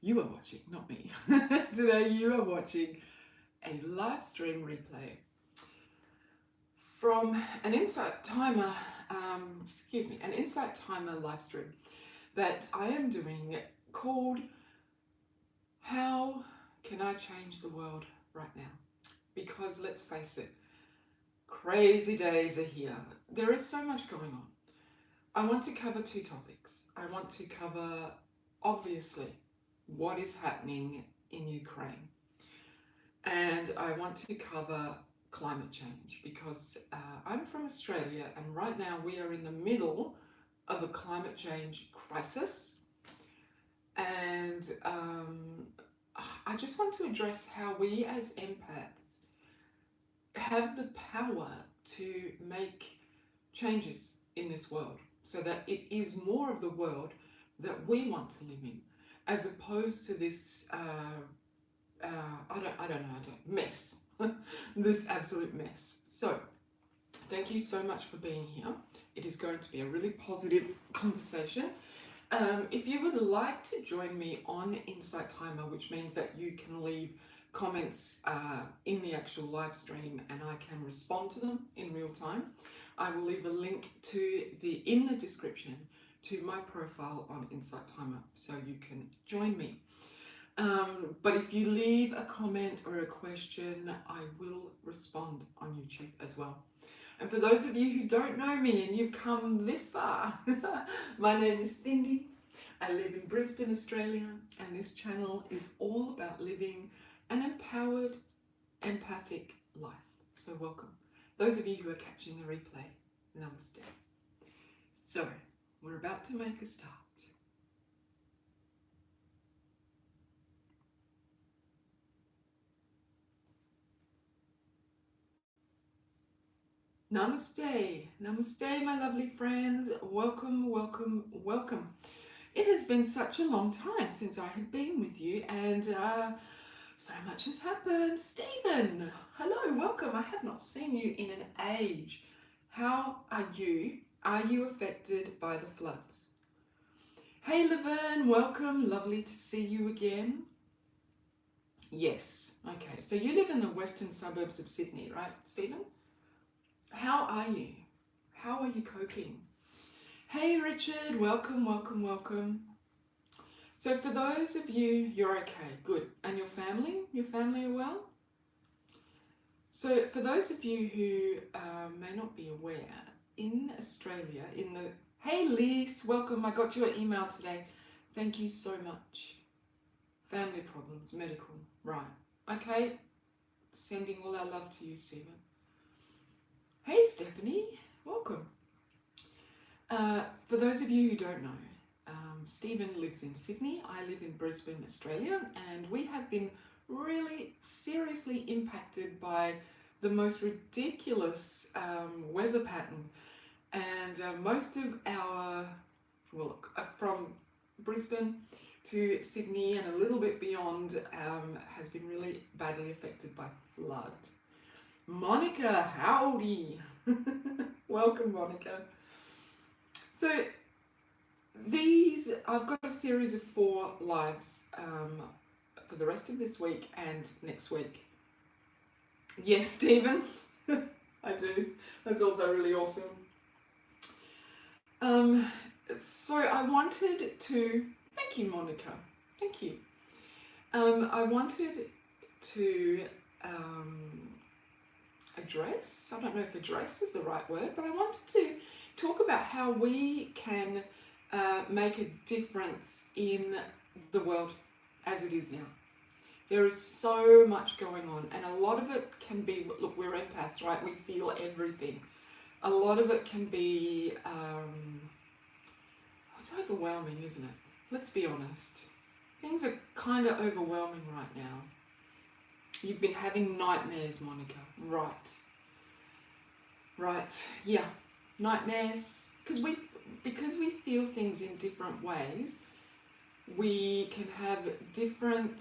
you are watching, not me. Today you are watching a live stream replay from an Insight Timer, an Insight Timer live stream that I am doing called How Can I Change the World Right Now? Because let's face it, crazy days are here. There is so much going on. I want to cover two topics. I want to cover, obviously, what is happening in Ukraine. And I want to cover climate change because I'm from Australia and right now we are in the middle of a climate change crisis. And I just want to address how we as empaths have the power to make changes in this world so that it is more of the world that we want to live in, as opposed to this mess, this absolute mess. So thank you so much for being here. It is going to be a really positive conversation. If you would like to join me on Insight Timer, which means that you can leave comments in the actual live stream and I can respond to them in real time, I will leave a link in the description to my profile on Insight Timer so you can join me. But if you leave a comment or a question, I will respond on YouTube as well. And for those of you who don't know me and you've come this far, my name is Cindy. I live in Brisbane, Australia, and this channel is all about living an empowered, empathic life. So welcome. Those of you who are catching the replay, namaste. So, we're about to make a start. Namaste, namaste, my lovely friends. Welcome, welcome, welcome. It has been such a long time since I have been with you, and so much has happened. Stephen, hello, welcome. I have not seen you in an age. How are you? Are you affected by the floods? Hey, Laverne, welcome. Lovely to see you again. Yes, okay. So you live in the western suburbs of Sydney, right, Stephen? How are you? How are you coping? Hey Richard, welcome, welcome, welcome. So for those of you, you're okay, good. And your family are well? So for those of you who may not be aware, in Australia, hey Lise, welcome, I got your email today. Thank you so much. Family problems, medical, right. Okay, sending all our love to you, Stephen. Hey Stephanie, welcome. For those of you who don't know, Stephen lives in Sydney, I live in Brisbane, Australia, and we have been really seriously impacted by the most ridiculous weather pattern. And most of our, from Brisbane to Sydney and a little bit beyond has been really badly affected by flood. Monica, howdy! Welcome, Monica. So I've got a series of 4 lives for the rest of this week and next week. Yes, Stephen, I do. That's also really awesome. So I wanted to, thank you, Monica. Thank you. I wanted to address, I don't know if address is the right word, but I wanted to talk about how we can make a difference in the world as it is now. There is so much going on, and a lot of it can be, look, we're empaths, right? We feel everything. A lot of it can be, it's overwhelming, isn't it? Let's be honest. Things are kind of overwhelming right now. You've been having nightmares, Monica. Right, yeah. Nightmares, because we feel things in different ways, we can have different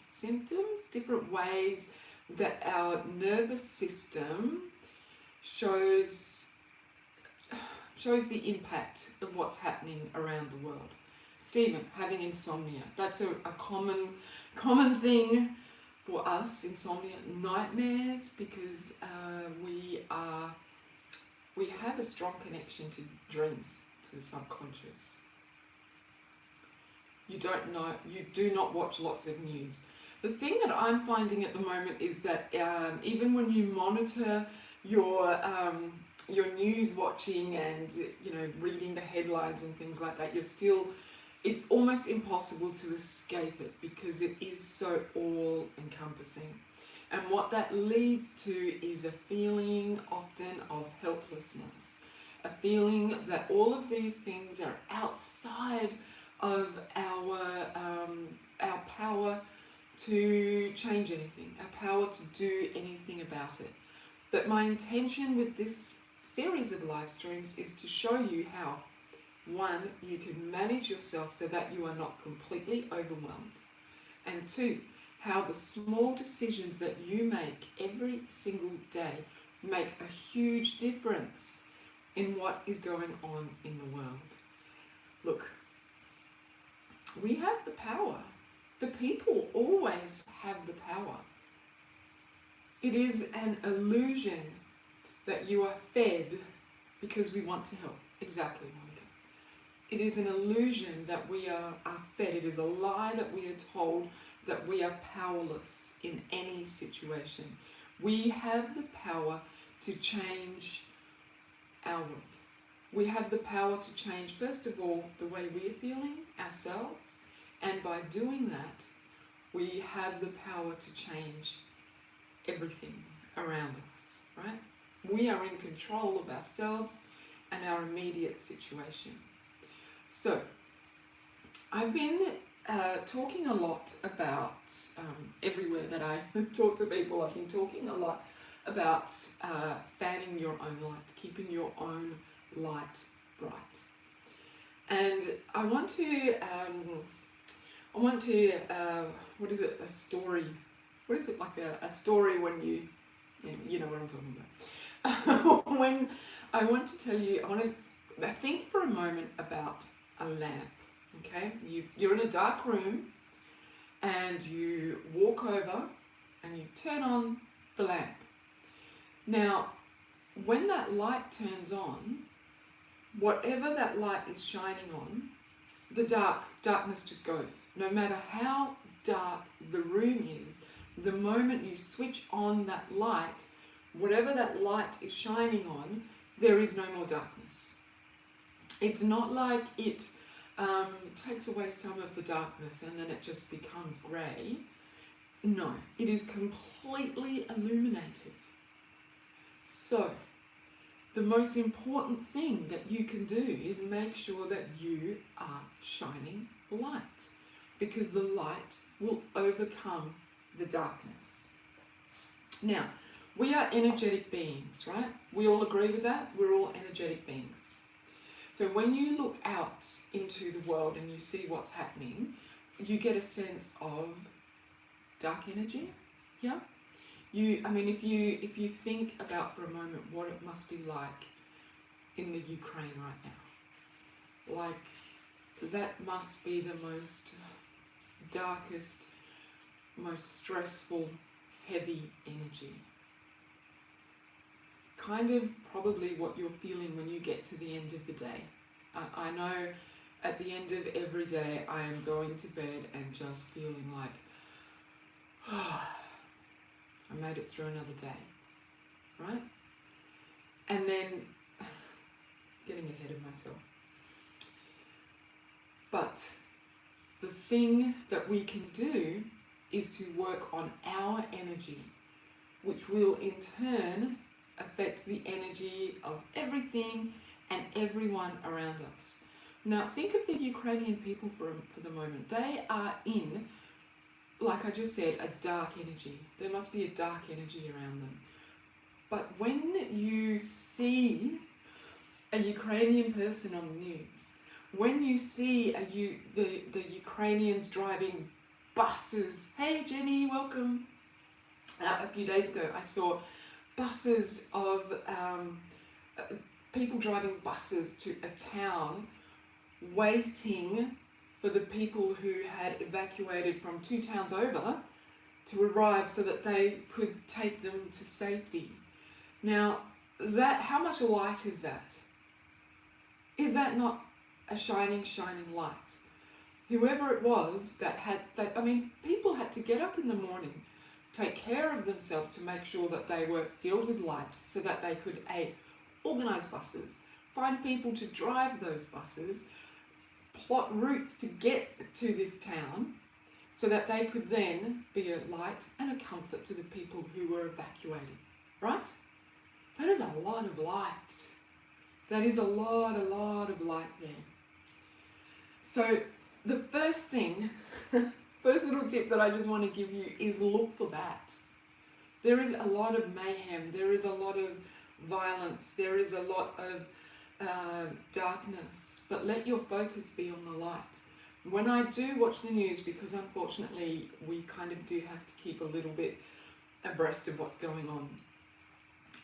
symptoms, different ways that our nervous system shows the impact of what's happening around the world. Stephen, having insomnia. That's a common thing for us, insomnia. Nightmares, because we have a strong connection to dreams, to the subconscious. You do not watch lots of news. The thing that I'm finding at the moment is that even when you monitor your news watching and reading the headlines and things like that, it's almost impossible to escape it because it is so all encompassing. And what that leads to is a feeling often of helplessness, a feeling that all of these things are outside of our power to change anything, our power to do anything about it. But my intention with this series of live streams is to show you how, one, you can manage yourself so that you are not completely overwhelmed, and two, how the small decisions that you make every single day make a huge difference in what is going on in the world. Look, we have the power. The people always have the power. It is an illusion that you are fed because we want to help. Exactly, Monica. It is an illusion that we are fed. It is a lie that we are told that we are powerless in any situation. We have the power to change our world. We have the power to change, first of all, the way we're feeling ourselves, and by doing that, we have the power to change everything around us, right? We are in control of ourselves and our immediate situation. So, I've been talking a lot about, everywhere that I talk to people, I've been talking a lot about fanning your own light, keeping your own light bright. And I want to what is it, a story? What is it, like a story when you know what I'm talking about. When I want to tell you, I think for a moment about a lamp, okay? You're in a dark room and you walk over and you turn on the lamp. Now, when that light turns on, whatever that light is shining on, the darkness just goes. No matter how dark the room is, the moment you switch on that light, whatever that light is shining on, there is no more darkness. It's not like it takes away some of the darkness and then it just becomes grey. No, it is completely illuminated. So, the most important thing that you can do is make sure that you are shining light, because the light will overcome the darkness. Now, we are energetic beings, right? We all agree with that? We're all energetic beings. So when you look out into the world and you see what's happening, you get a sense of dark energy, yeah? If you think about for a moment what it must be like in the Ukraine right now, like that must be the most darkest, most stressful, heavy energy. Kind of probably what you're feeling when you get to the end of the day. I know at the end of every day I am going to bed and just feeling like, I made it through another day, right? And then, getting ahead of myself. But the thing that we can do is to work on our energy, which will in turn affect the energy of everything and everyone around us. Now, think of the Ukrainian people for the moment. They are in, like I just said, a dark energy. There must be a dark energy around them. But when you see a Ukrainian person on the news, when you see the Ukrainians driving buses, hey Jenny, welcome. A few days ago I saw buses of people driving buses to a town waiting for the people who had evacuated from 2 towns over to arrive so that they could take them to safety. Now, how much light is that? Is that not a shining, shining light? Whoever it was people had to get up in the morning, take care of themselves to make sure that they were filled with light so that they could organise buses, find people to drive those buses, plot routes to get to this town so that they could then be a light and a comfort to the people who were evacuating, right? That is a lot of light. That is a lot of light there. So the first thing, first little tip that I just want to give you is look for that. There is a lot of mayhem, there is a lot of violence, there is a lot of darkness, but let your focus be on the light. When I do watch the news, because unfortunately we kind of do have to keep a little bit abreast of what's going on,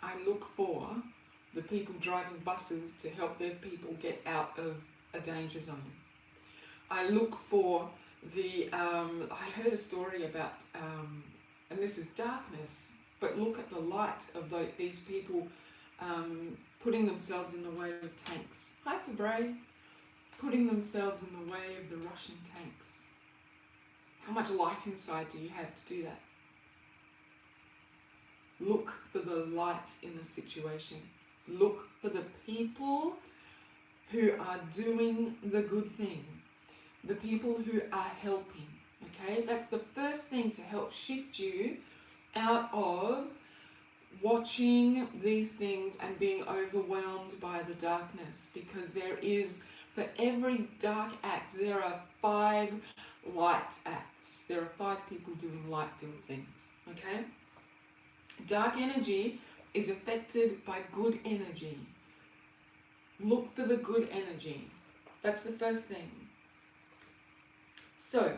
I look for the people driving buses to help their people get out of a danger zone. I look for I heard a story about, and this is darkness, but look at the light of these people putting themselves in the way of tanks. Hi Fabre. Putting themselves in the way of the Russian tanks. How much light inside do you have to do that? Look for the light in the situation. Look for the people who are doing the good thing. The people who are helping. Okay, that's the first thing to help shift you out of watching these things and being overwhelmed by the darkness, because there is, for every dark act, there are 5 light acts. There are 5 people doing light-filled things, okay? Dark energy is affected by good energy. Look for the good energy. That's the first thing. So,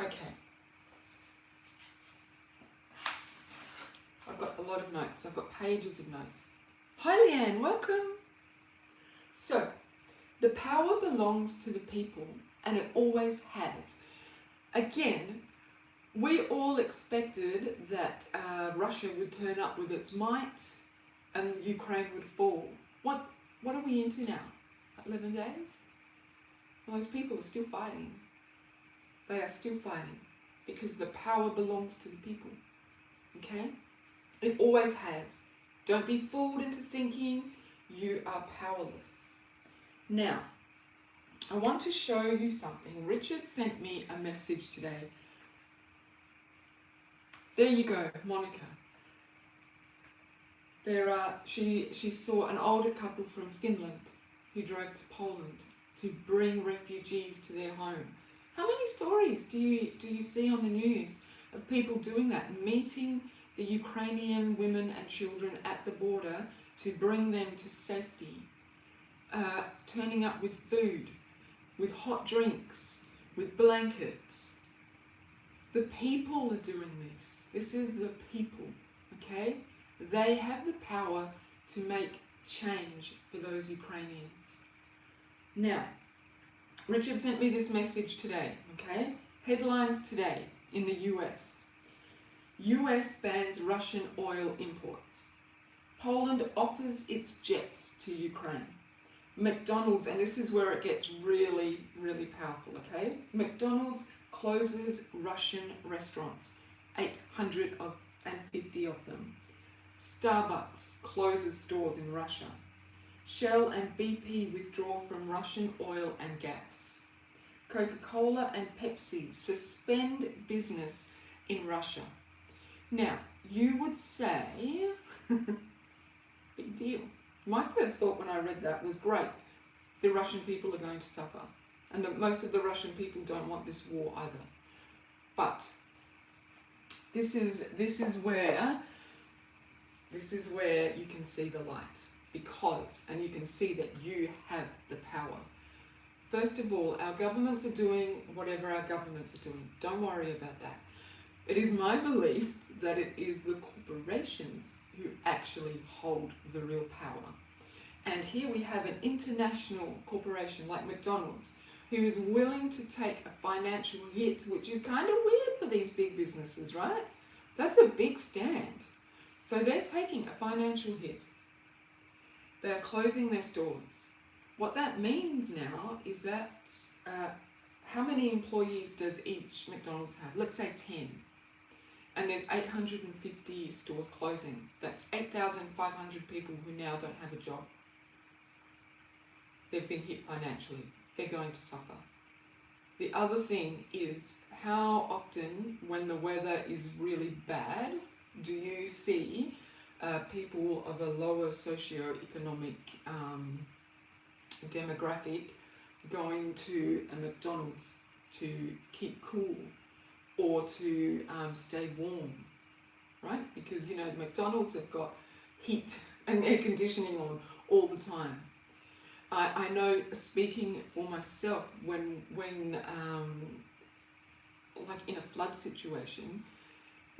okay. I've got a lot of notes. I've got pages of notes. Hi Leanne, welcome. So, the power belongs to the people, and it always has. Again, we all expected that Russia would turn up with its might and Ukraine would fall. What are we into now? 11 days? Well, those people are still fighting. They are still fighting because the power belongs to the people. Okay? It always has. Don't be fooled into thinking you are powerless. Now, I want to show you something. Richard sent me a message today. There you go, Monica. She saw an older couple from Finland who drove to Poland to bring refugees to their home. How many stories do you see on the news of people doing that, meeting the Ukrainian women and children at the border to bring them to safety, turning up with food, with hot drinks, with blankets. The people are doing this. This is the people, okay? They have the power to make change for those Ukrainians. Now, Richard sent me this message today, okay? Headlines today in the US. US bans Russian oil imports. Poland offers its jets to Ukraine. McDonald's, and this is where it gets really, really powerful, okay? McDonald's closes Russian restaurants, 850 of them. Starbucks closes stores in Russia. Shell and BP withdraw from Russian oil and gas. Coca-Cola and Pepsi suspend business in Russia. Now, you would say, big deal. My first thought when I read that was, great, the Russian people are going to suffer. And most of the Russian people don't want this war either. But this is where you can see the light, and you can see that you have the power. First of all, our governments are doing whatever our governments are doing. Don't worry about that. It is my belief that it is the corporations who actually hold the real power. And here we have an international corporation like McDonald's, who is willing to take a financial hit, which is kind of weird for these big businesses, right? That's a big stand. So they're taking a financial hit. They're closing their stores. What that means now is that how many employees does each McDonald's have? Let's say 10. And there's 850 stores closing. That's 8,500 people who now don't have a job. They've been hit financially. They're going to suffer. The other thing is, how often when the weather is really bad do you see people of a lower socioeconomic demographic going to a McDonald's to keep cool or to stay warm, right? Because, you know, the McDonald's have got heat and air conditioning on all the time. I know, speaking for myself, when like in a flood situation,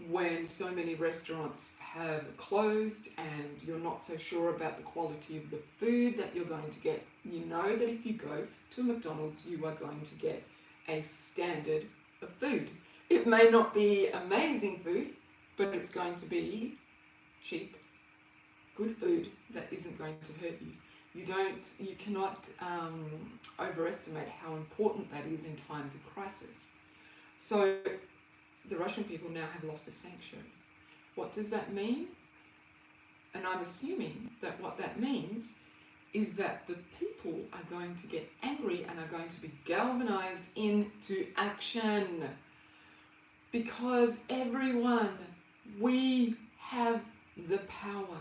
when so many restaurants have closed and you're not so sure about the quality of the food that you're going to get, you know that if you go to a McDonald's, you are going to get a standard of food. It may not be amazing food, but it's going to be cheap, good food that isn't going to hurt you. You cannot overestimate how important that is in times of crisis. So the Russian people now have lost a sanctuary. What does that mean? And I'm assuming that what that means is that the people are going to get angry and are going to be galvanized into action. Because everyone, we have the power.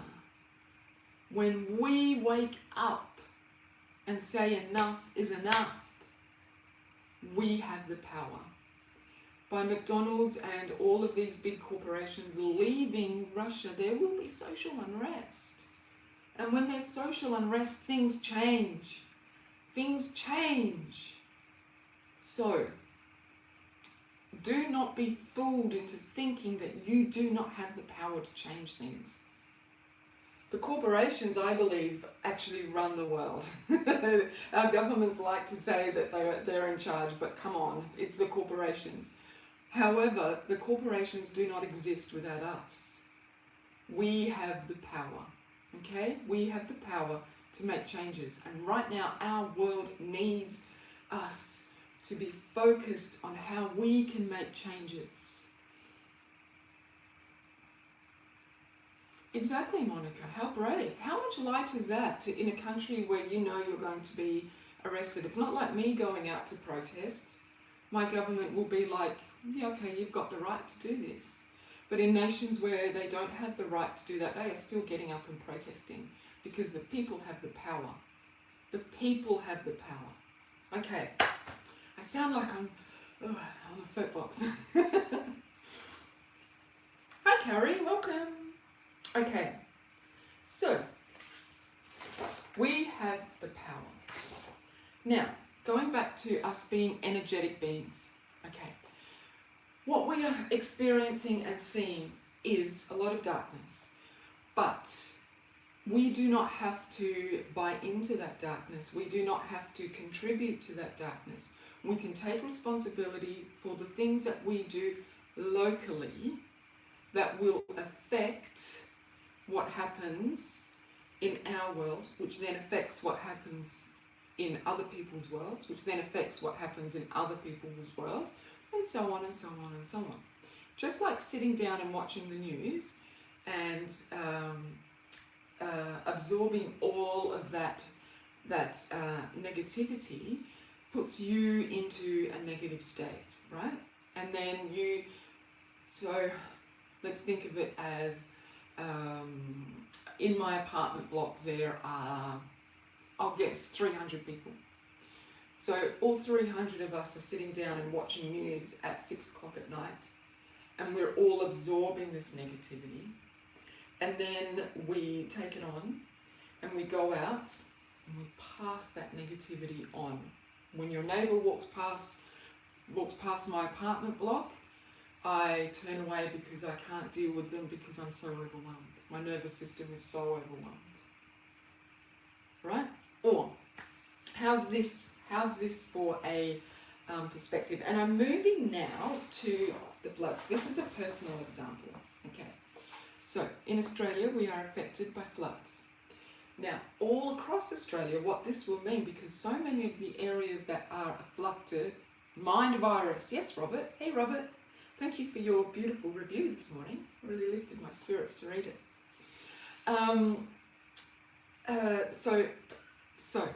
When we wake up and say enough is enough, we have the power. By McDonald's and all of these big corporations leaving Russia, there will be social unrest. And when there's social unrest, things change. Things change. So, do not be fooled into thinking that you do not have the power to change things. The corporations, I believe, actually run the world. Our governments like to say that they're in charge, but come on, it's the corporations. However, the corporations do not exist without us. We have the power, okay? We have the power to make changes. And right now, our world needs us to be focused on how we can make changes. Exactly, Monica. How brave. How much light is that in a country where you know you're going to be arrested? It's not like me going out to protest. My government will be like, yeah, okay, you've got the right to do this. But in nations where they don't have the right to do that, they are still getting up and protesting because the people have the power. The people have the power. Okay, I sound like I'm on a soapbox. Hi, Carrie, welcome. Okay, so we have the power. Now, going back to us being energetic beings, okay, what we are experiencing and seeing is a lot of darkness, but we do not have to buy into that darkness. We do not have to contribute to that darkness. We can take responsibility for the things that we do locally that will affect what happens in our world, which then affects what happens in other people's worlds, which then affects what happens in other people's worlds, and so on and so on and so on. Just like sitting down and watching the news and absorbing all of that negativity puts you into a negative state, right? And then so let's think of it as in my apartment block there are, I'll guess, 300 people. So all 300 of us are sitting down and watching news at 6 o'clock at night, and we're all absorbing this negativity. And then we take it on and we go out and we pass that negativity on. When your neighbour walks past my apartment block, I turn away because I can't deal with them because I'm so overwhelmed. My nervous system is so overwhelmed. Right? Or how's this how's this for a perspective? And I'm moving now to the floods. This is a personal example. Okay, so in Australia we are affected by floods. Now, all across Australia, what this will mean, because so many of the areas that are afflicted, mind virus. Yes, Robert. Hey, Robert. Thank you for your beautiful review this morning. Really lifted my spirits to read it. So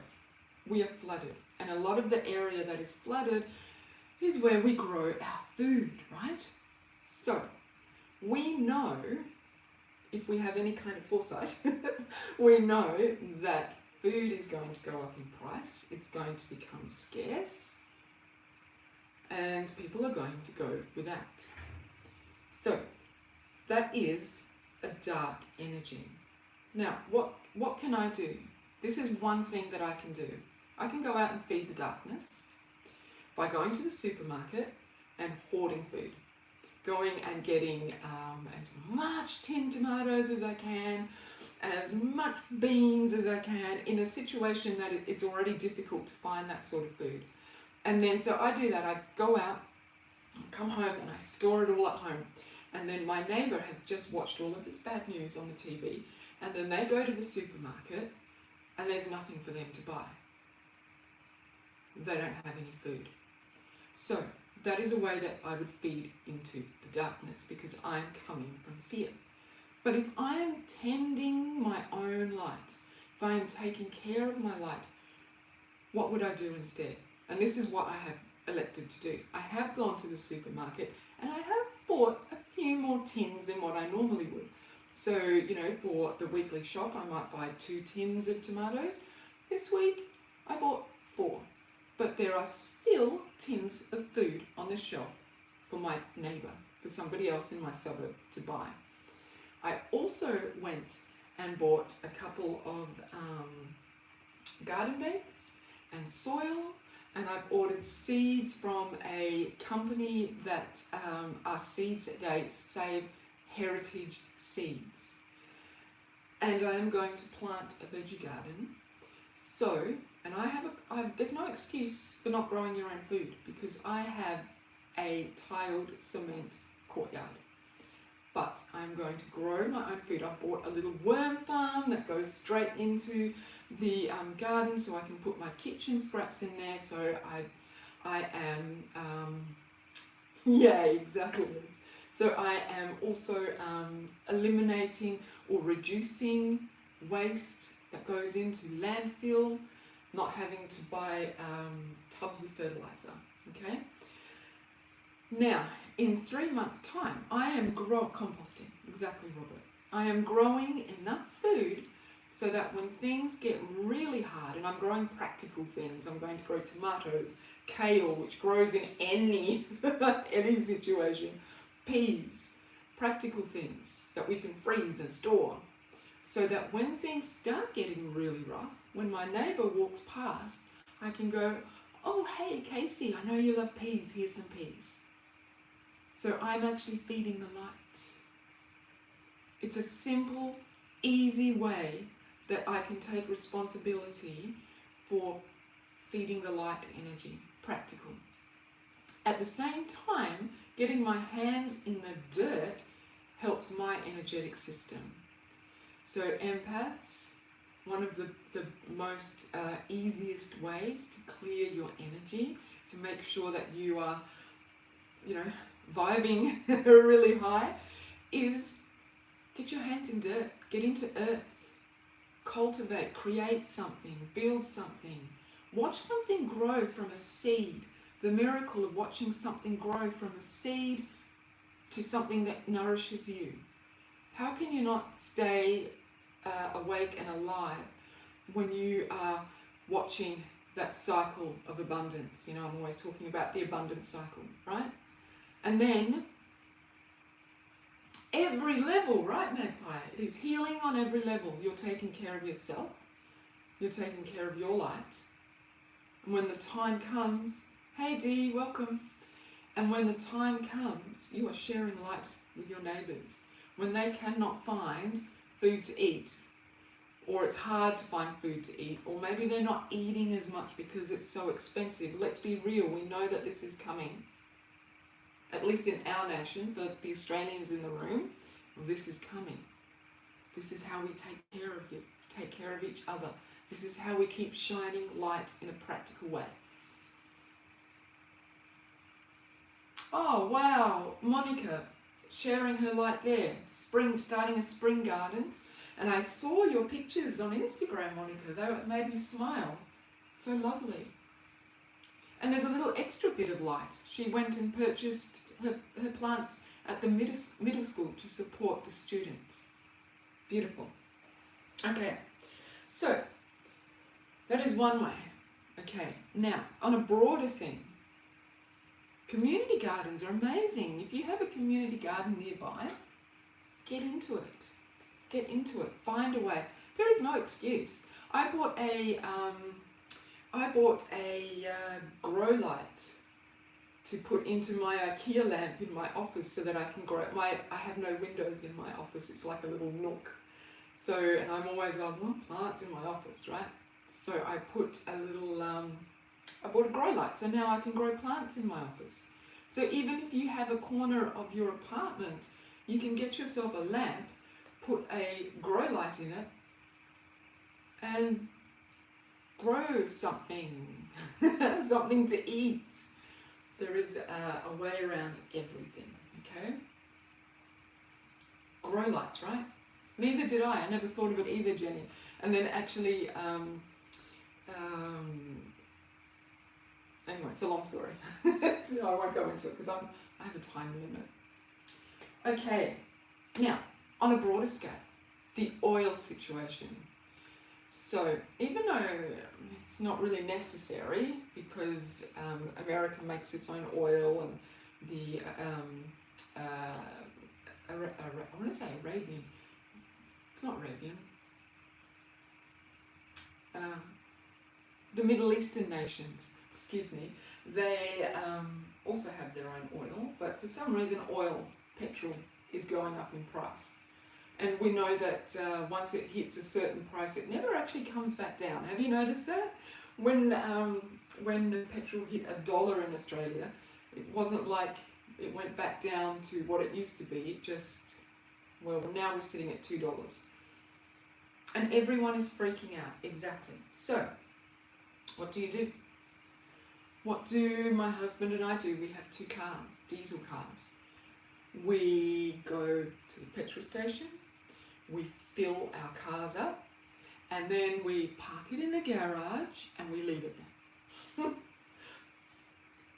we are flooded, and a lot of the area that is flooded is where we grow our food, right? So we know, if we have any kind of foresight, we know that food is going to go up in price, it's going to become scarce, and people are going to go without. So that is a dark energy. Now, what can I do? This is one thing that I can do. I can go out and feed the darkness by going to the supermarket and hoarding food. Going and getting as much tinned tomatoes as I can, as much beans as I can, in a situation that it's already difficult to find that sort of food. And then, so I do that. I go out, come home, and I store it all at home. And then my neighbour has just watched all of this bad news on the TV, and then they go to the supermarket, and there's nothing for them to buy. They don't have any food. So that is a way that I would feed into the darkness, because I'm coming from fear. But if I am tending my own light, if I am taking care of my light, what would I do instead? And this is what I have elected to do. I have gone to the supermarket and I have bought a few more tins than what I normally would. So, you know, for the weekly shop, I might buy 2 tins of tomatoes. This week, I bought 4. But there are still tins of food on the shelf for my neighbour, for somebody else in my suburb to buy. I also went and bought a couple of garden beds and soil, and I've ordered seeds from a company that are seeds that they save heritage seeds. And I am going to plant a veggie garden. So, and there's no excuse for not growing your own food, because I have a tiled cement courtyard. But I'm going to grow my own food. I've bought a little worm farm that goes straight into the garden, so I can put my kitchen scraps in there. So I am, yeah, exactly. So I am also eliminating or reducing waste that goes into landfill, not having to buy tubs of fertilizer, okay? Now, in 3 months' time, I am composting, exactly, Robert. I am growing enough food so that when things get really hard, and I'm growing practical things, I'm going to grow tomatoes, kale, which grows in any situation, peas, practical things that we can freeze and store, so that when things start getting really rough, when my neighbour walks past, I can go, oh, hey, Casey, I know you love peas, here's some peas. So I'm actually feeding the light. It's a simple, easy way that I can take responsibility for feeding the light energy, practical. At the same time, getting my hands in the dirt helps my energetic system. So empaths, one of the most easiest ways to clear your energy, to make sure that you are, you know, vibing really high, is get your hands in dirt, get into earth, cultivate, create something, build something, watch something grow from a seed. The miracle of watching something grow from a seed to something that nourishes you. How can you not stay awake and alive when you are watching that cycle of abundance? You know, I'm always talking about the abundance cycle, right? And then every level, right, Magpie? It is healing on every level. You're taking care of yourself. You're taking care of your light. And when the time comes, hey Dee, welcome. And when the time comes, you are sharing light with your neighbours. When they cannot find food to eat, or it's hard to find food to eat, or maybe they're not eating as much because it's so expensive. Let's be real, we know that this is coming. At least in our nation, for the Australians in the room, this is coming. This is how we take care of each other. This is how we keep shining light in a practical way. Oh, wow, Monica sharing her light there. Starting a spring garden. And I saw your pictures on Instagram, Monica. They made me smile. So lovely. And there's a little extra bit of light. She went and purchased her plants at the middle school to support the students. Beautiful. Okay, so that is one way. Okay, now on a broader thing, community gardens are amazing. If you have a community garden nearby, get into it. Get into it. Find a way. There is no excuse. I bought a grow light to put into my IKEA lamp in my office so that I can grow. I have no windows in my office. It's like a little nook. So, and I'm always like, well, plants in my office, right? So I put a little, I bought a grow light. So now I can grow plants in my office. So even if you have a corner of your apartment, you can get yourself a lamp, put a grow light in it, and grow something, something to eat. There is a way around everything, okay? Grow lights, right? Neither did I never thought of it either, Jenny. And then actually, anyway, it's a long story. So I won't go into it because I have a time limit. Okay, now, on a broader scale, the oil situation. So even though it's not really necessary because America makes its own oil and the, I want to say Arabian, it's not Arabian, the Middle Eastern nations, excuse me, they also have their own oil, but for some reason petrol is going up in price. And we know that once it hits a certain price, it never actually comes back down. Have you noticed that? When petrol hit $1 in Australia, it wasn't like it went back down to what it used to be. It just, well, now we're sitting at $2. And everyone is freaking out, exactly. So, what do you do? What do my husband and I do? We have 2 cars, diesel cars. We go to the petrol station, we fill our cars up, and then we park it in the garage and we leave it there.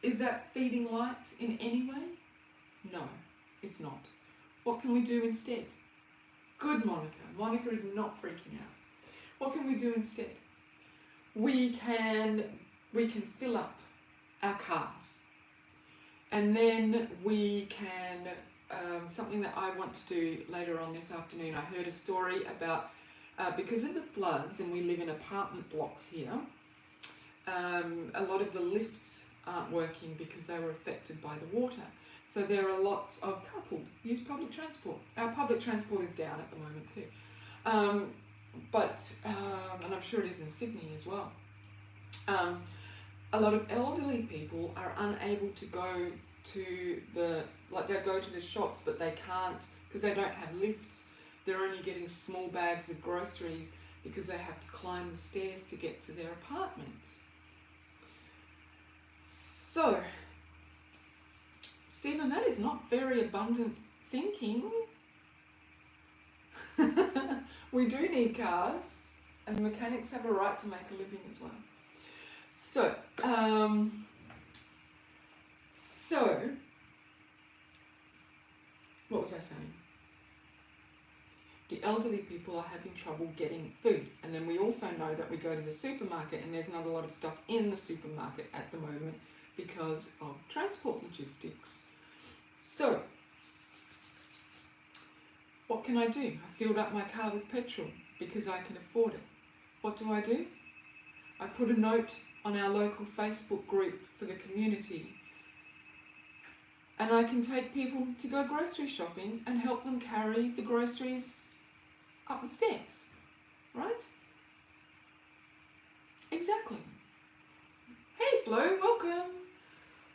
Is that feeding light in any way? No, it's not. What can we do instead? Good, Monica. Monica is not freaking out. What can we do instead? We can fill up our cars, and then we can, something that I want to do later on this afternoon, I heard a story about, because of the floods, and we live in apartment blocks here, a lot of the lifts aren't working because they were affected by the water. So there are lots of couple use public transport. Our public transport is down at the moment too. And I'm sure it is in Sydney as well. A lot of elderly people are unable to go to they'll go to the shops, but they can't because they don't have lifts. They're only getting small bags of groceries because they have to climb the stairs to get to their apartment. So, Stephen, that is not very abundant thinking. We do need cars, and mechanics have a right to make a living as well. So, what was I saying? The elderly people are having trouble getting food, and then we also know that we go to the supermarket and there's not a lot of stuff in the supermarket at the moment because of transport logistics. So, what can I do? I filled up my car with petrol because I can afford it. What do? I put a note on our local Facebook group for the community, and I can take people to go grocery shopping and help them carry the groceries up the stairs. right? Exactly. Hey Flo, welcome.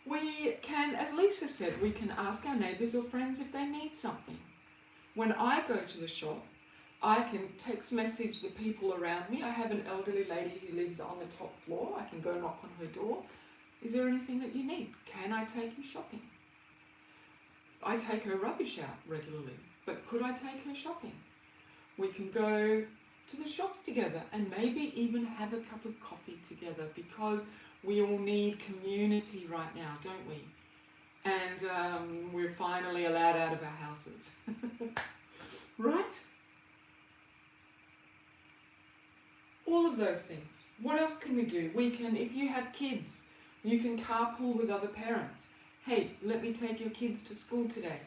We can, as Lisa said, we can ask our neighbours or friends if they need something. When I go to the shop, I can text message the people around me. I have an elderly lady who lives on the top floor. I can go knock on her door. Is there anything that you need? Can I take you shopping? I take her rubbish out regularly, but could I take her shopping? We can go to the shops together and maybe even have a cup of coffee together, because we all need community right now, don't we? And we're finally allowed out of our houses. Right? All of those things. What else can we do? We can, if you have kids, you can carpool with other parents. Hey, let me take your kids to school today.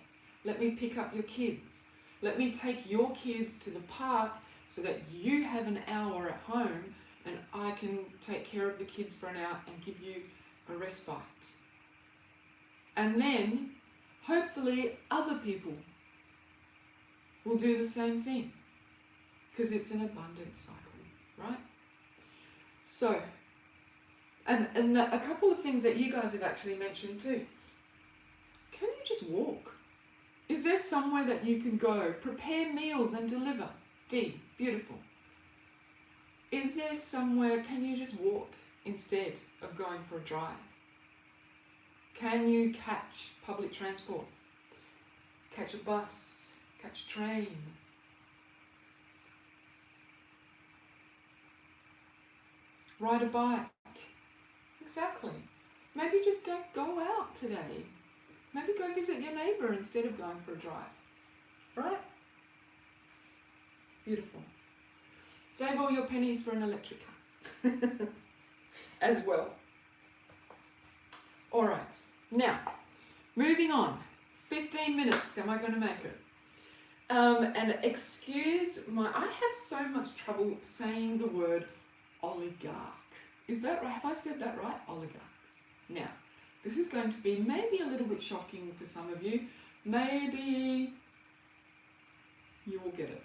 Let me pick up your kids. Let me take your kids to the park so that you have an hour at home and I can take care of the kids for an hour and give you a respite. And then, hopefully, other people will do the same thing, because it's an abundance cycle, right? So, and a couple of things that you guys have actually mentioned too. Can you just walk? Is there somewhere that you can go, prepare meals and deliver? D, beautiful. Is there somewhere, can you just walk instead of going for a drive? Can you catch public transport? Catch a bus, catch a train? Ride a bike? Exactly. Maybe just don't go out today. Maybe go visit your neighbour instead of going for a drive. Right? Beautiful. Save all your pennies for an electric car. As well. Alright, now, moving on. 15 minutes, am I going to make it? And excuse my, I have so much trouble saying the word oligarch. Is that right? Have I said that right? Oligarch. Now, this is going to be maybe a little bit shocking for some of you. Maybe you will get it.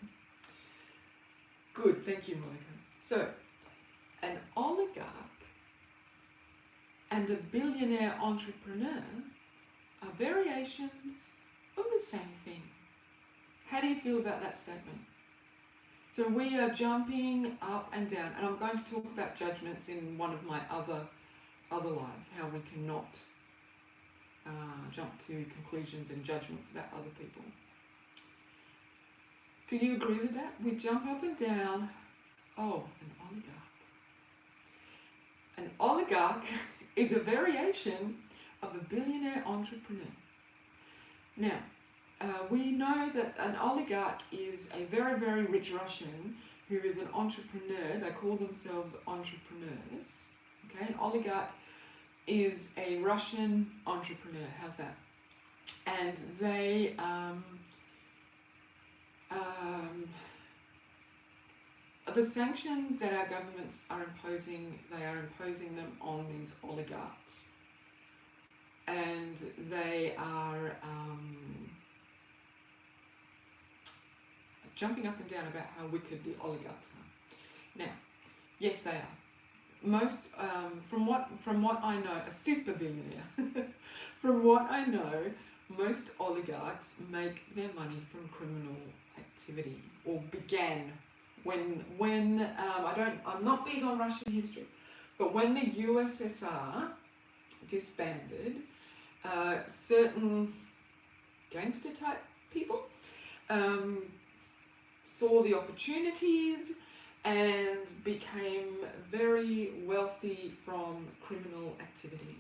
Good, thank you, Monica. So, an oligarch and a billionaire entrepreneur are variations of the same thing. How do you feel about that statement? So we are jumping up and down, and I'm going to talk about judgments in one of my other lives, how we cannot jump to conclusions and judgments about other people. Do you agree with that? We jump up and down. Oh, an oligarch. An oligarch is a variation of a billionaire entrepreneur. Now, we know that an oligarch is a very, very rich Russian who is an entrepreneur. They call themselves entrepreneurs. Okay, an oligarch is a Russian entrepreneur. How's that? And they the sanctions that our governments are imposing, they are imposing them on these oligarchs. And they are jumping up and down about how wicked the oligarchs are. Now, yes, they are. Most, from what I know, a super billionaire. From what I know, most oligarchs make their money from criminal activity, or began when I'm not big on Russian history, but when the USSR disbanded, certain gangster type people saw the opportunities and became very wealthy from criminal activity.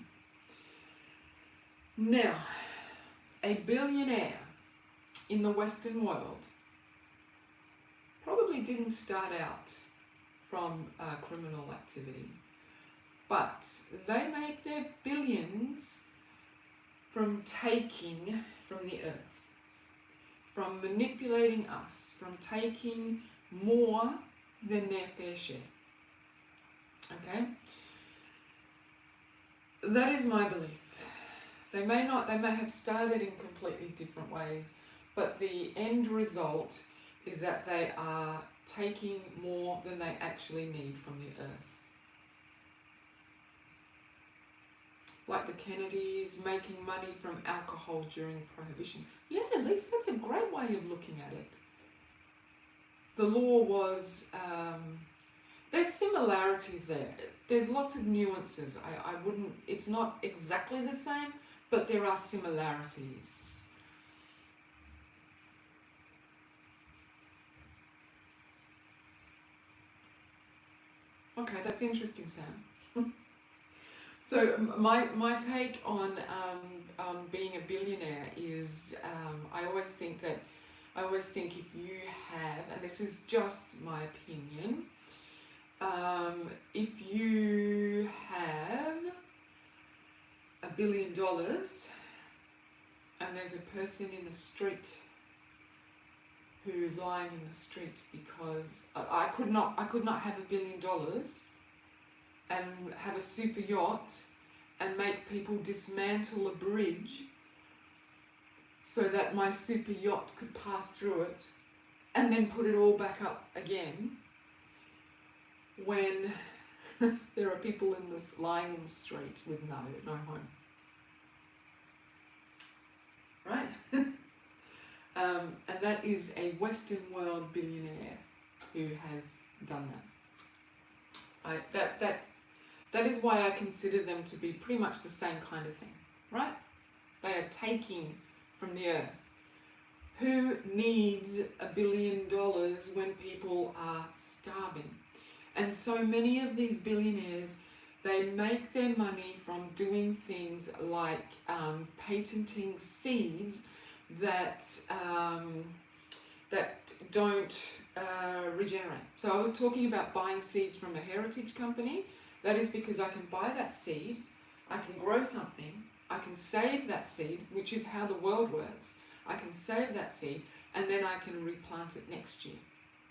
Now, a billionaire in the Western world probably didn't start out from criminal activity, but they make their billions from taking from the earth, from manipulating us, from taking more than their fair share. Okay? That is my belief. They may have started in completely different ways, but the end result is that they are taking more than they actually need from the earth. Like the Kennedys making money from alcohol during Prohibition. Yeah, at least that's a great way of looking at it. The law was, there's similarities there. There's lots of nuances. I wouldn't, it's not exactly the same, but there are similarities. Okay, that's interesting, Sam. So my take on being a billionaire is I always think if you have, and this is just my opinion, if you have $1 billion and there's a person in the street who is lying in the street because I could not have $1 billion and have a super yacht and make people dismantle a bridge so that my super yacht could pass through it and then put it all back up again when there are people lying in the street with no home. Right? And that is a Western world billionaire who has done that. That is why I consider them to be pretty much the same kind of thing, right? They are taking from the earth. Who needs $1 billion when people are starving? And so many of these billionaires, they make their money from doing things like patenting seeds that don't regenerate. So I was talking about buying seeds from a heritage company. That is because I can buy that seed, I can grow something, I can save that seed, which is how the world works. I can save that seed and then I can replant it next year.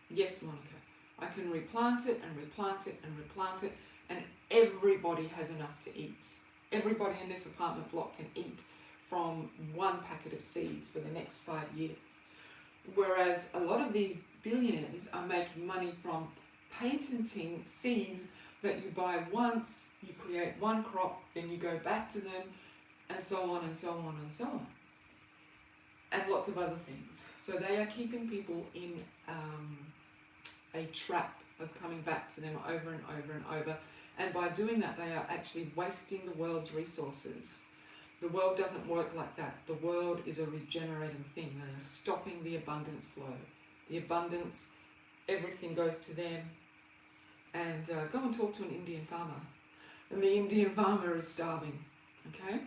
Yes, Monica, I can replant it and replant it and replant it, and everybody has enough to eat. Everybody in this apartment block can eat from one packet of seeds for the next 5 years. Whereas a lot of these billionaires are making money from patenting seeds that you buy once, you create one crop, then you go back to them, and so on and so on and so on. And lots of other things. So they are keeping people in a trap of coming back to them over and over and over. And by doing that, they are actually wasting the world's resources. The world doesn't work like that. The world is a regenerating thing. They are stopping the abundance flow. The abundance, everything goes to them. And go and talk to an Indian farmer. And the Indian farmer is starving. Okay?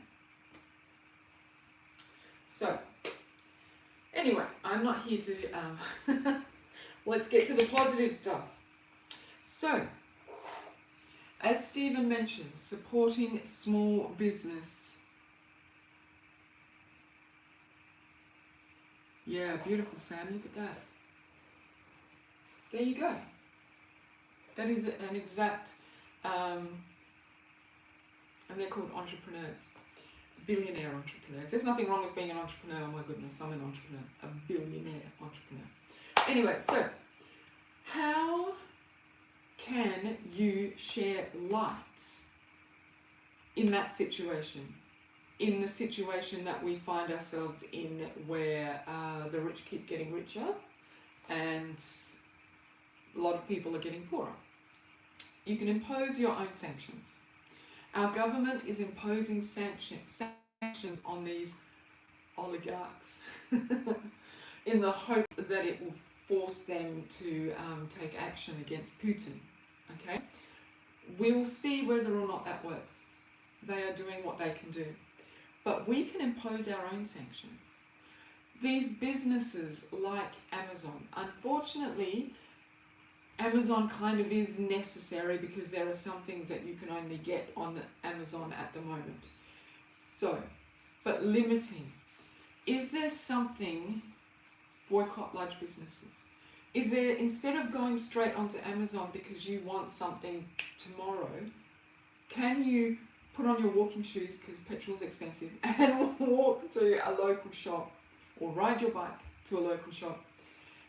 So, anyway, I'm not here to... let's get to the positive stuff. So, as Stephen mentioned, supporting small business. Yeah, beautiful, Sam. Look at that. There you go. That is an exact, and they're called entrepreneurs, billionaire entrepreneurs. There's nothing wrong with being an entrepreneur. Oh my goodness, I'm an entrepreneur, a billionaire entrepreneur. Anyway, so how can you share light in that situation? In the situation that we find ourselves in, where the rich keep getting richer and a lot of people are getting poorer. You can impose your own sanctions. Our government is imposing sanctions on these oligarchs in the hope that it will force them to take action against Putin. Okay? We'll see whether or not that works. They are doing what they can do. But we can impose our own sanctions. These businesses like Amazon, unfortunately, Amazon kind of is necessary because there are some things that you can only get on Amazon at the moment. So, but limiting. Is there something, boycott large businesses? Is there, instead of going straight onto Amazon because you want something tomorrow, can you put on your walking shoes because petrol's expensive and walk to a local shop or ride your bike to a local shop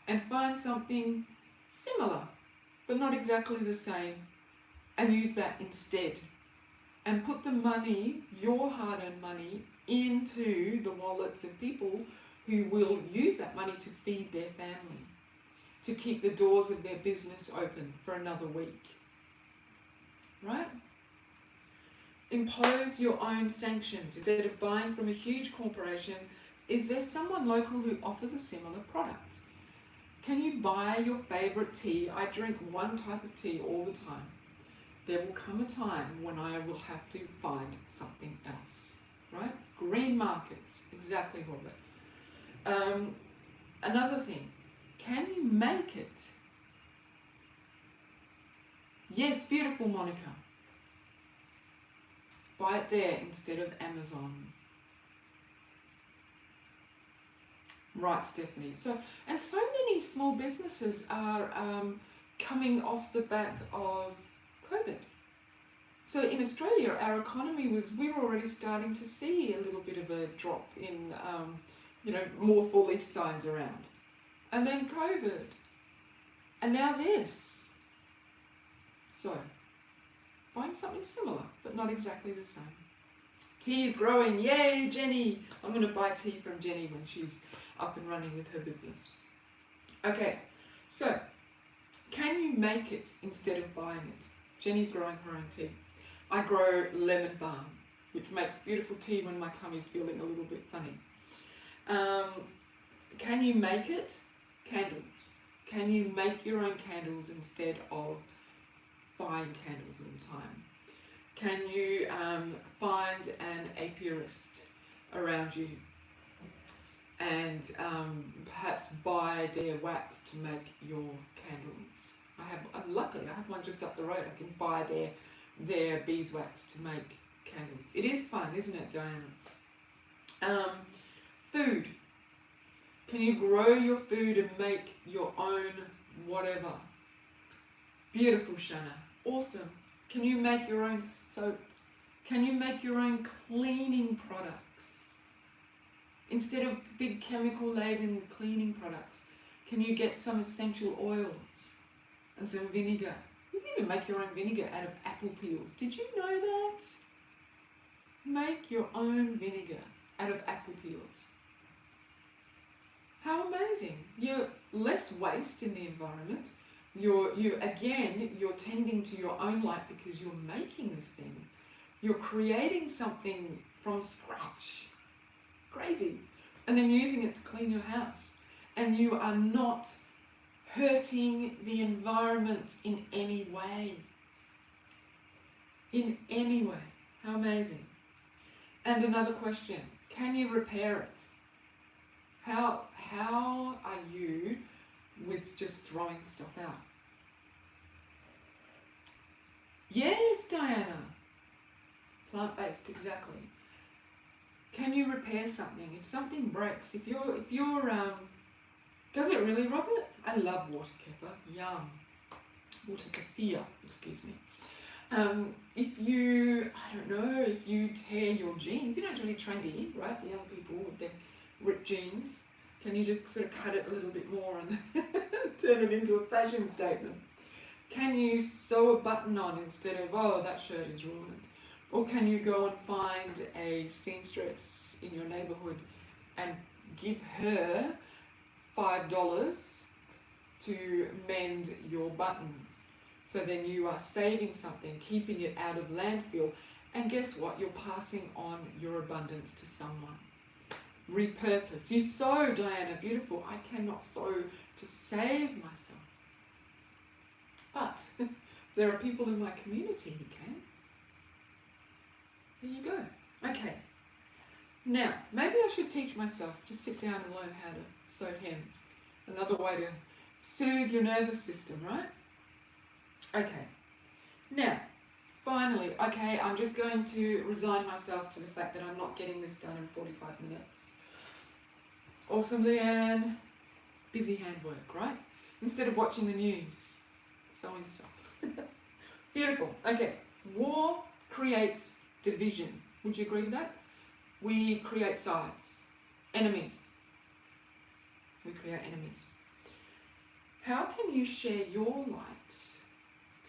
and find something similar, but not exactly the same, and use that instead. And put the money, your hard-earned money, into the wallets of people who will use that money to feed their family, to keep the doors of their business open for another week. Right? Impose your own sanctions. Instead of buying from a huge corporation, is there someone local who offers a similar product? Can you buy your favorite tea? I drink one type of tea all the time. There will come a time when I will have to find something else, right? Green markets, exactly, Robert. Another thing, can you make it? Yes, beautiful, Monica. Buy it there instead of Amazon. Right, Stephanie. So many small businesses are coming off the back of COVID. So in Australia, our economy we were already starting to see a little bit of a drop in, more for lease signs around. And then COVID. And now this. So, buying something similar, but not exactly the same. Tea is growing. Yay, Jenny. I'm going to buy tea from Jenny when she's up and running with her business. Okay, so can you make it instead of buying it? Jenny's growing her own tea. I grow lemon balm, which makes beautiful tea when my tummy's feeling a little bit funny. Can you make it? Candles. Can you make your own candles instead of buying candles all the time? Can you find an apiarist around you and perhaps buy their wax to make your candles? Luckily I have one just up the road. I can buy their beeswax to make candles. It is fun, isn't it, Diana? Food. Can you grow your food and make your own whatever? Beautiful, Shanna. Awesome. Can you make your own soap? Can you make your own cleaning products? Instead of big chemical-laden cleaning products, can you get some essential oils and some vinegar? You can even make your own vinegar out of apple peels. Did you know that? Make your own vinegar out of apple peels. How amazing. You're less waste in the environment. You're tending to your own light because you're making this thing. You're creating something from scratch. Crazy. And then using it to clean your house. And you are not hurting the environment in any way. In any way. How amazing. And another question. Can you repair it? How are you with just throwing stuff out? Yes, Diana. Plant-based, exactly. Can you repair something? If something breaks, if you're does it really, Robert? I love water kefir. Yum. Water kefir, excuse me. If you tear your jeans, it's really trendy, right? The young people with their ripped jeans. Can you just sort of cut it a little bit more and turn it into a fashion statement? Can you sew a button on instead of, oh, that shirt is ruined? Or can you go and find a seamstress in your neighborhood and give her $5 to mend your buttons? So then you are saving something, keeping it out of landfill, and guess what? You're passing on your abundance to someone. Repurpose. You sew, Diana, beautiful. I cannot sew to save myself. But there are people in my community who can. There you go. Okay. Now, maybe I should teach myself to sit down and learn how to sew hems. Another way to soothe your nervous system, right? Okay. Now, finally, okay, I'm just going to resign myself to the fact that I'm not getting this done in 45 minutes. Awesome, Leanne. Busy handwork, right? Instead of watching the news. Sewing stuff. Beautiful. Okay. War creates division. Would you agree with that? We create sides. Enemies. We create enemies. How can you share your light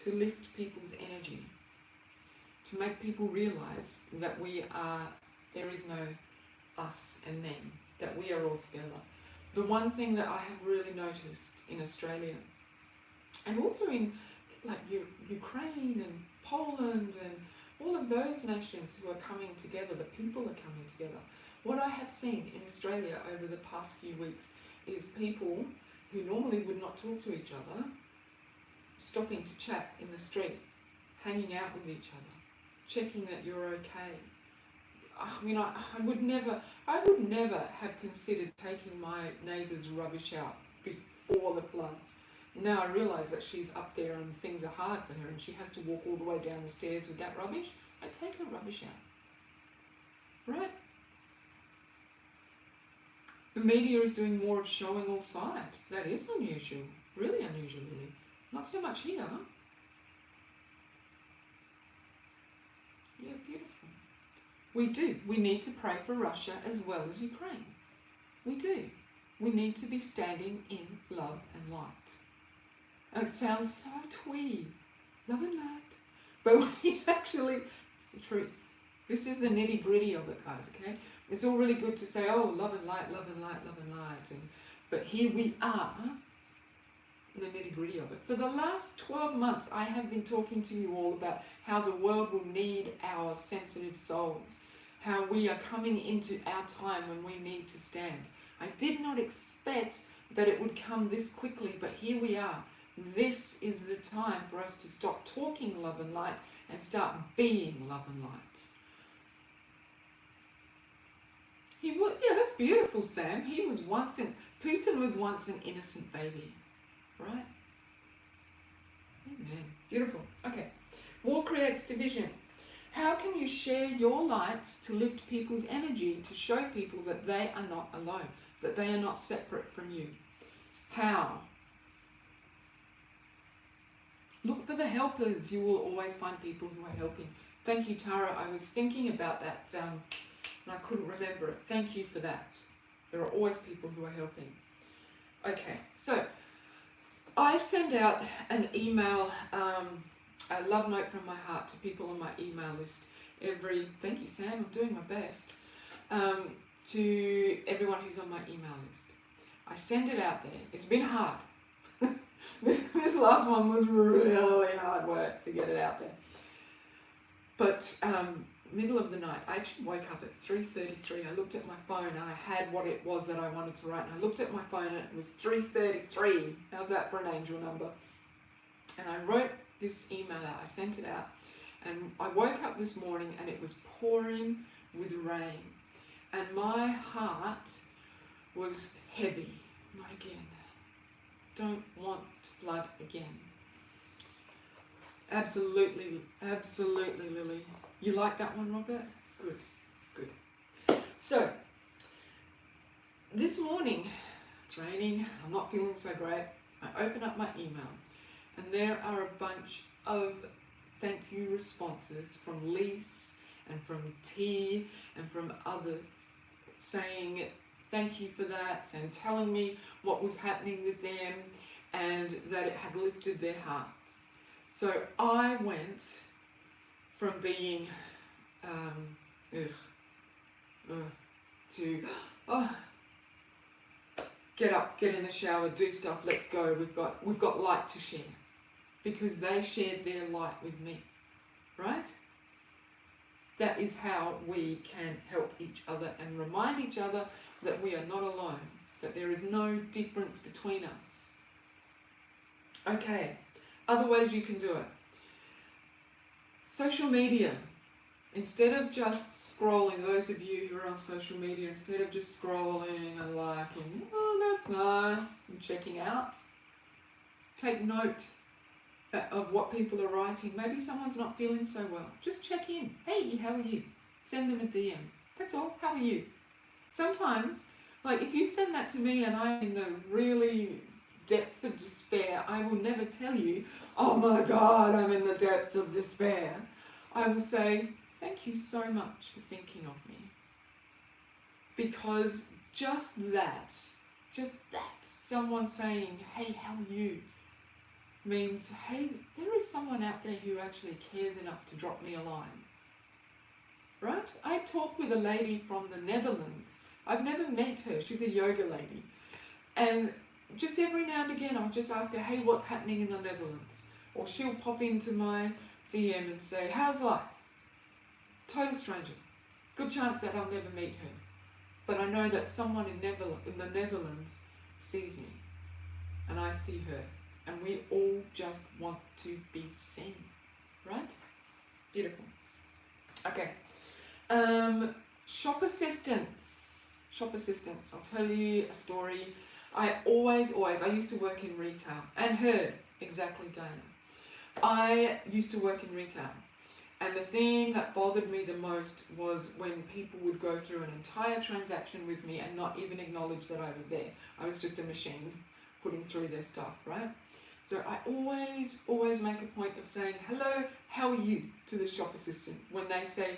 to lift people's energy, to make people realize that there is no us and them, that we are all together? The one thing that I have really noticed in Australia, and also in like Ukraine and Poland and all of those nations who are coming together, the people are coming together. What I have seen in Australia over the past few weeks is people who normally would not talk to each other, stopping to chat in the street, hanging out with each other, checking that you're okay. I mean, I would never have considered taking my neighbour's rubbish out before the floods. Now I realise that she's up there and things are hard for her and she has to walk all the way down the stairs with that rubbish. I take her rubbish out. Right? The media is doing more of showing all sides. That is unusual. Really unusual, really. Not so much here. Yeah, beautiful. We do. We need to pray for Russia as well as Ukraine. We do. We need to be standing in love and light. It sounds so twee, love and light, but we actually, it's the truth. This is the nitty gritty of it, guys, okay? It's all really good to say, oh, love and light, love and light, love and light, but here we are in the nitty gritty of it. For the last 12 months, I have been talking to you all about how the world will need our sensitive souls, how we are coming into our time when we need to stand. I did not expect that it would come this quickly, but here we are. This is the time for us to stop talking love and light and start being love and light. Yeah, that's beautiful, Sam. Putin was once an innocent baby, right? Amen. Beautiful. Okay. War creates division. How can you share your light to lift people's energy, to show people that they are not alone, that they are not separate from you? How? Look for the helpers. You will always find people who are helping. Thank you, Tara. I was thinking about that and I couldn't remember it. Thank you for that. There are always people who are helping. Okay, so I send out an email, a love note from my heart to people on my email list thank you, Sam, I'm doing my best, to everyone who's on my email list. I send it out there. It's been hard. This last one was really hard work to get it out there. But middle of the night, I actually woke up at 3:33. I looked at my phone and I had what it was that I wanted to write. And I looked at my phone and it was 3:33. How's that for an angel number? And I wrote this email out. I sent it out. And I woke up this morning and it was pouring with rain. And my heart was heavy. Not again. Don't want to flood again. Absolutely, absolutely, Lily. You like that one, Robert? Good, good. So, this morning, it's raining, I'm not feeling so great. I open up my emails and there are a bunch of thank you responses from Lise and from T and from others saying thank you for that and telling me what was happening with them and that it had lifted their hearts. So I went from being to get up, get in the shower, do stuff, let's go, we've got light to share, because they shared their light with me, right? That is how we can help each other and remind each other that we are not alone, that there is no difference between us. Okay, other ways you can do it. Social media. Instead of just scrolling, those of you who are on social media, instead of just scrolling and liking, oh, that's nice, and checking out, take note of what people are writing. Maybe someone's not feeling so well. Just check in. Hey, how are you? Send them a DM. That's all. How are you? Sometimes, like if you send that to me and I'm in the really depths of despair, I will never tell you, oh my God, I'm in the depths of despair. I will say, thank you so much for thinking of me. Because just that just that. Someone saying, hey, how are you? Means, hey, there is someone out there who actually cares enough to drop me a line. Right? I talk with a lady from the Netherlands. I've never met her. She's a yoga lady. And just every now and again, I'll just ask her, hey, what's happening in the Netherlands? Or she'll pop into my DM and say, how's life? Total stranger. Good chance that I'll never meet her. But I know that someone in the Netherlands sees me. And I see her. And we all just want to be seen. Right? Beautiful. Okay. Shop assistants. Shop assistants. I'll tell you a story. I used to work in retail. And her, exactly, Diana. I used to work in retail. And the thing that bothered me the most was when people would go through an entire transaction with me and not even acknowledge that I was there. I was just a machine putting through their stuff, right? So I always make a point of saying, hello, how are you, to the shop assistant. When they say,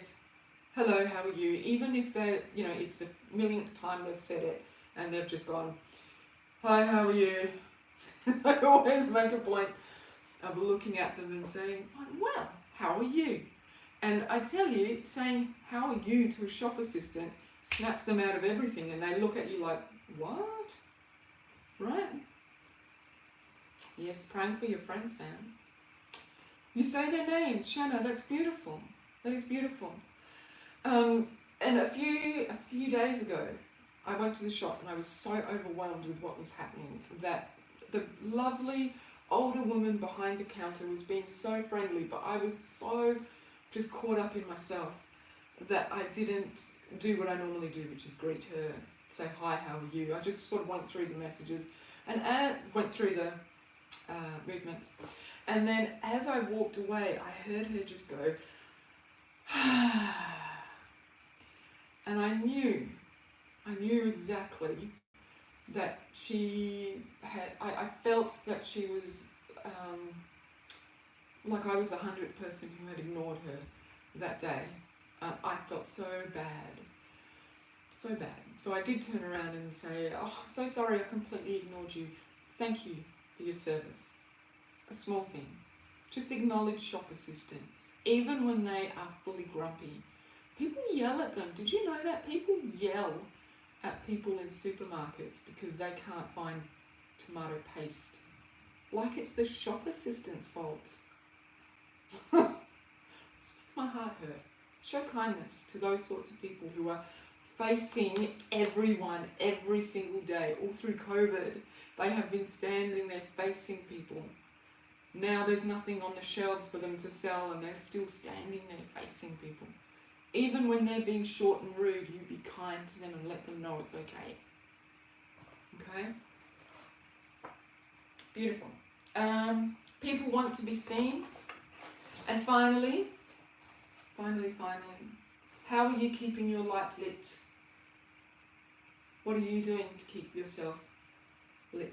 hello, how are you? Even if they're, it's the millionth time they've said it and they've just gone, hi, how are you? I always make a point of looking at them and saying, well, how are you? And I tell you, saying, how are you, to a shop assistant snaps them out of everything and they look at you like, what? Right? Yes, praying for your friend, Sam. You say their names, Shanna, that's beautiful. That is beautiful. And a few days ago, I went to the shop and I was so overwhelmed with what was happening that the lovely older woman behind the counter was being so friendly, but I was so just caught up in myself that I didn't do what I normally do, which is greet her, say hi, how are you? I just sort of went through the messages and went through the movements. And then as I walked away, I heard her just go, and I knew exactly that she had, I felt that she was like I was the 100th person who had ignored her that day. I felt so bad. So I did turn around and say, oh, I'm so sorry, I completely ignored you. Thank you for your service. A small thing. Just acknowledge shop assistants, even when they are fully grumpy. People yell at them. Did you know that? People yell at people in supermarkets because they can't find tomato paste. Like it's the shop assistant's fault. Makes my heart hurt. Show kindness to those sorts of people who are facing everyone every single day. All through COVID, they have been standing there facing people. Now there's nothing on the shelves for them to sell and they're still standing there facing people. Even when they're being short and rude, you be kind to them and let them know it's okay. Okay? Beautiful. People want to be seen. And finally, how are you keeping your light lit? What are you doing to keep yourself lit?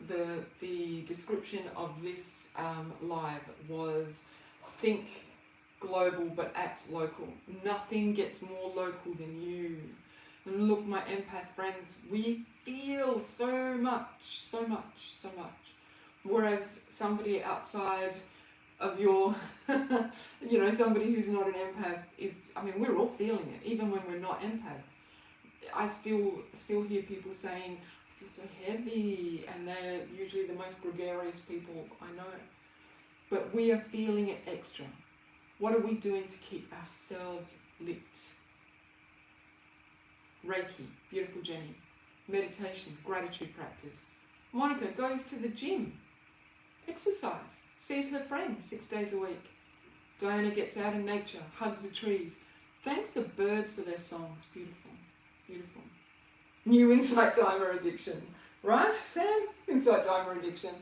The description of this live was think global but act local. Nothing gets more local than you. And look, my empath friends, we feel so much. Whereas somebody outside of your, somebody who's not an empath we're all feeling it, even when we're not empaths. I still hear people saying, I feel so heavy, and they're usually the most gregarious people I know. But we are feeling it extra. What are we doing to keep ourselves lit? Reiki, beautiful Jenny. Meditation, gratitude practice. Monica goes to the gym. Exercise. Sees her friends 6 days a week. Diana gets out in nature, hugs the trees. Thanks the birds for their songs. Beautiful. Beautiful. New Insight Timer addiction. Right, Sam? Insight Timer addiction.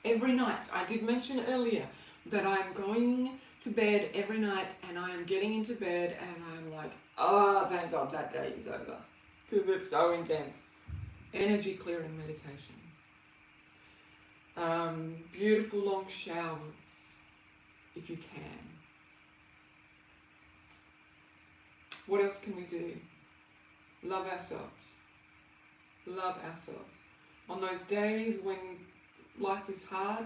Every night, I did mention earlier that I'm going to bed every night and I am getting into bed and I'm like, oh, thank God that day is over. Because it's so intense. Energy clearing meditation. Beautiful long showers, if you can. What else can we do? Love ourselves. Love ourselves. On those days when life is hard,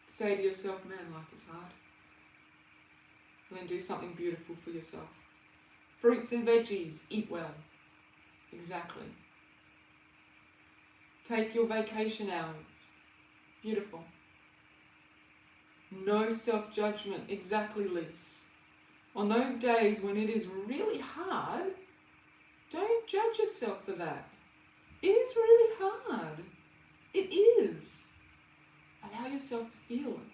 say to yourself, man, life is hard. And then do something beautiful for yourself. Fruits and veggies, eat well. Exactly. Take your vacation hours. Beautiful. No self-judgment. Exactly, Lise. On those days when it is really hard, don't judge yourself for that. It is really hard. It is. Allow yourself to feel it.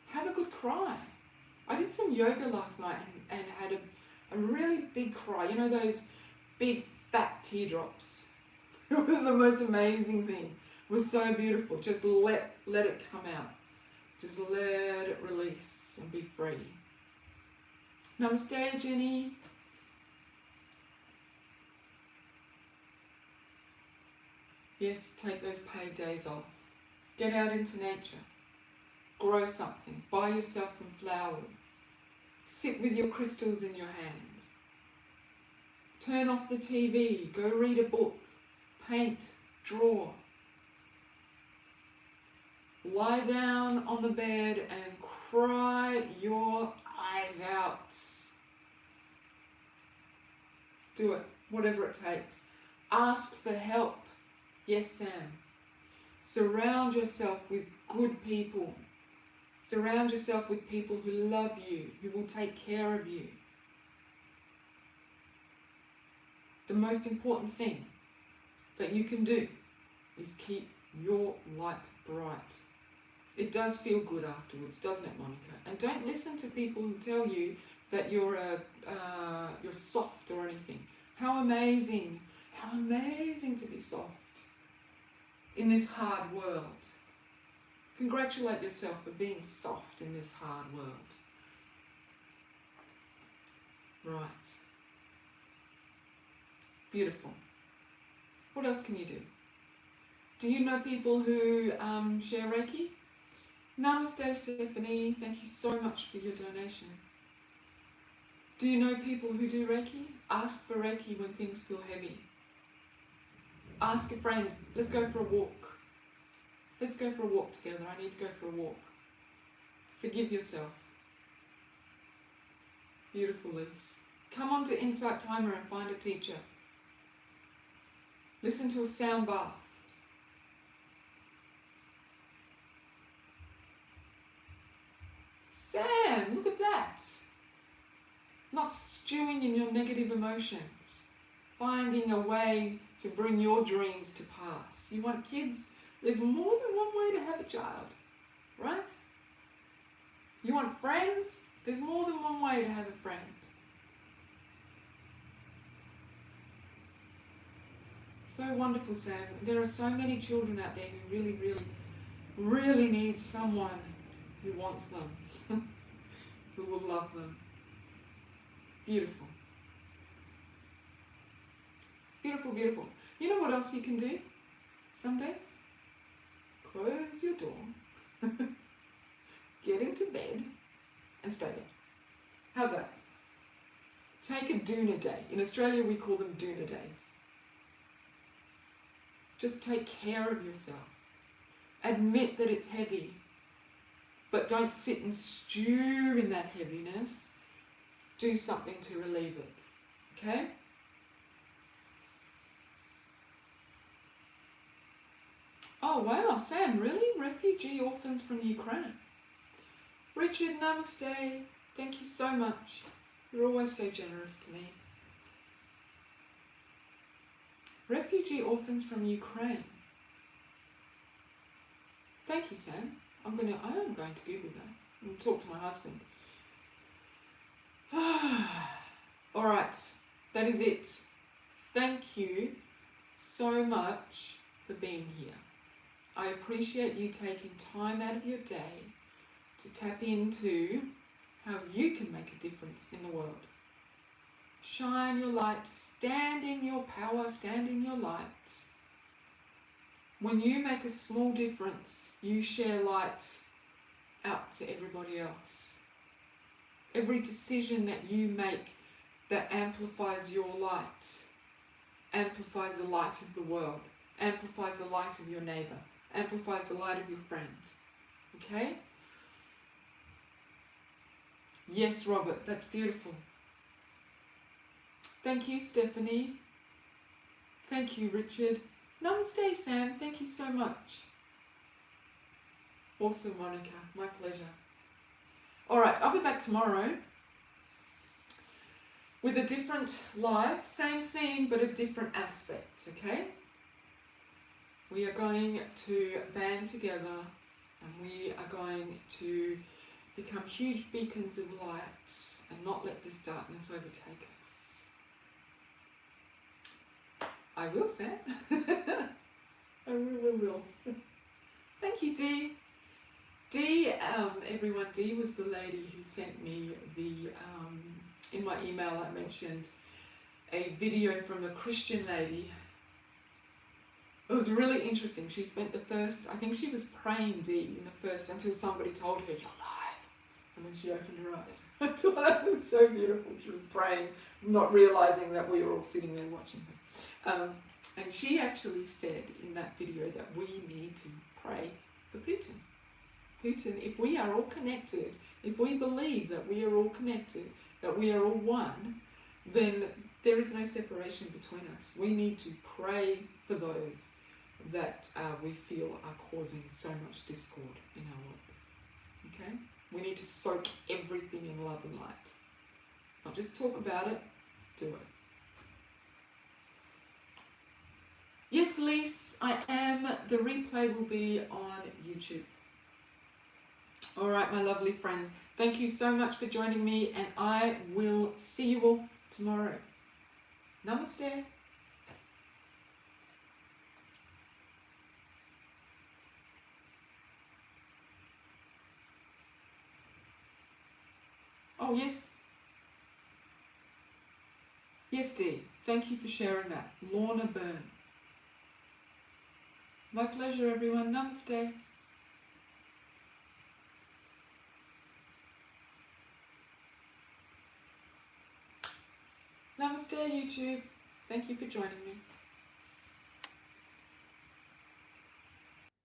Have a good cry. I did some yoga last night and had a really big cry. You know those big fat teardrops? It was the most amazing thing. It was so beautiful. Just let it come out. Just let it release and be free. Namaste, Jenny. Yes, take those paid days off. Get out into nature. Grow something. Buy yourself some flowers. Sit with your crystals in your hands. Turn off the TV. Go read a book. Paint. Draw. Lie down on the bed and cry your eyes out. Do it. Whatever it takes. Ask for help. Yes, Sam. Surround yourself with good people. Surround yourself with people who love you, who will take care of you. The most important thing that you can do is keep your light bright. It does feel good afterwards, doesn't it, Monica? And don't listen to people who tell you that you're soft or anything. How amazing to be soft in this hard world. Congratulate yourself for being soft in this hard world. Right. Beautiful. What else can you do? Do you know people who share Reiki? Namaste, Stephanie. Thank you so much for your donation. Do you know people who do Reiki? Ask for Reiki when things feel heavy. Ask a friend. Let's go for a walk. Let's go for a walk together. I need to go for a walk. Forgive yourself. Beautiful, Liz. Come on to Insight Timer and find a teacher. Listen to a sound bath. Sam, look at that. Not stewing in your negative emotions. Finding a way to bring your dreams to pass. You want kids? There's more than one way to have a child, right? You want friends? There's more than one way to have a friend. So wonderful, Sam. There are so many children out there who really need someone who wants them, who will love them. Beautiful. Beautiful, beautiful. You know what else you can do some days? Close your door, get into bed, and stay there. How's that? Take a doona day. In Australia, we call them doona days. Just take care of yourself. Admit that it's heavy, but don't sit and stew in that heaviness. Do something to relieve it, okay? Oh wow, Sam, really? Refugee orphans from Ukraine. Richard, namaste. Thank you so much. You're always so generous to me. Refugee orphans from Ukraine. Thank you, Sam. I am going to Google that and talk to my husband. All right, that is it. Thank you so much for being here. I appreciate you taking time out of your day to tap into how you can make a difference in the world. Shine your light, stand in your power, stand in your light. When you make a small difference, you share light out to everybody else. Every decision that you make that amplifies your light, amplifies the light of the world, amplifies the light of your neighbor, amplifies the light of your friend. Okay? Yes, Robert, that's beautiful. Thank you, Stephanie. Thank you, Richard. Namaste, Sam. Thank you so much. Awesome, Monica. My pleasure. All right, I'll be back tomorrow with a different live, same theme, but a different aspect, okay? We are going to band together and we are going to become huge beacons of light and not let this darkness overtake us. I will, Sam. I will. Thank you, Dee. Dee, everyone, Dee was the lady who sent me the, in my email I mentioned a video from a Christian lady. It was really interesting. She spent the first, I think she was praying, Dee, in the first, until somebody told her, you're live. And then she opened her eyes. I thought that was so beautiful. She was praying, not realizing that we were all sitting there watching her. And she actually said in that video that we need to pray for Putin. Putin, if we are all connected, if we believe that we are all connected, that we are all one, then there is no separation between us. We need to pray for those that we feel are causing so much discord in our world. Okay? We need to soak everything in love and light. Not just talk about it, do it. Yes, Lise, I am. The replay will be on YouTube. All right, my lovely friends. Thank you so much for joining me, and I will see you all tomorrow. Namaste. Oh, yes. Yes, Dee. Thank you for sharing that. Lorna Byrne. My pleasure, everyone. Namaste. Namaste, YouTube. Thank you for joining me.